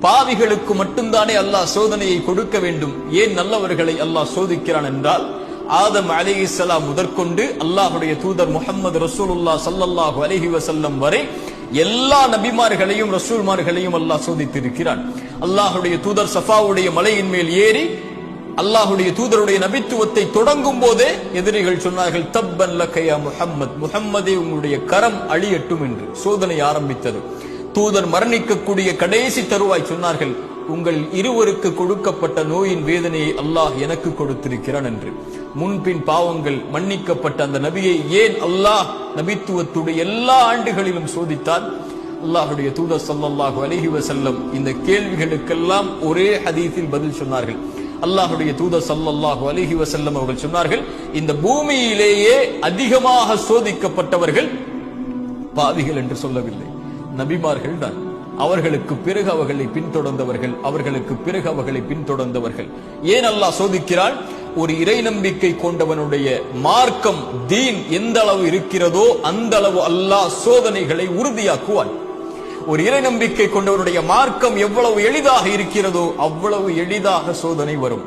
பாவிகளுக்கு மட்டும்தானே அல்லாஹ் சோதனையை கொடுக்க வேண்டும், ஏன் நல்லவர்களை அல்லாஹ் சோதிக்கிறான் என்றால், ஆதம் அலைஹிஸ்ஸலாம் முதற்கொண்டு அல்லாஹ்வுடைய தூதர் முஹம்மது ரசூலுல்லாஹ் ஸல்லல்லாஹு அலைஹி வஸல்லம் வரை எல்லா நபிமார்களையும் ரசூல்மார்களையும் அல்லாஹ் சோதித்திருக்கிறான். அல்லாஹ்வுடைய தூதர் சஃபாவுடைய மலையின் மேல் ஏறி அல்லாஹ்வுடைய தூதருடைய நபித்துவத்தை தொடங்கும் போதே எதிரிகள் சொன்னார்கள், தப்பன் லக யா முஹம்மத், முஹம்மதே உங்களுடைய கரம் அழியட்டும் என்று சோதனை ஆரம்பித்தது. தூதர் மரணிக்கக்கூடிய கடைசி தருவாய் சொன்னார்கள், உங்கள் இருவருக்கு கொடுக்கப்பட்ட நோயின் வேதனையை அல்லாஹ் எனக்கு கொடுத்திருக்கிறான் என்று. முன்பின் பாவங்கள் மன்னிக்கப்பட்ட அந்த நபியை ஏன் அல்லாஹ் நபித்துவத்துடைய எல்லா ஆண்டுகளிலும் சோதித்தான்? அல்லாஹ்வுடைய தூதர் ஸல்லல்லாஹு அலைஹி வஸல்லம் இந்த கேள்விகளுக்கெல்லாம் ஒரே ஹதீஸில் பதில் சொன்னார்கள். அல்லாஹ்வுடைய தூதர் ஸல்லல்லாஹு அலைஹி வஸல்லம் அவர்கள் சொன்னார்கள், இந்த பூமியிலேயே அதிகமாக சோதிக்கப்பட்டவர்கள் பாவிகள் என்று சொல்லவில்லை, நபிமார்கள் தான். அவர்களுக்கு பிறகு அவர்களை பின்தொடர்ந்தவர்கள். ஏன் அல்லாஹ் சோதிக்கிறான்? ஒரு இறை நம்பிக்கை கொண்டவனுடைய மார்க்கம் தீன் எந்த அளவு இருக்கிறதோ அந்த அளவு அல்லாஹ் சோதனைகளை உறுதியாக்குவான். ஒரு இறை நம்பிக்கை கொண்டவனுடைய மார்க்கம் எவ்வளவு எளிதாக இருக்கிறதோ அவ்வளவு எளிதாக சோதனை வரும்.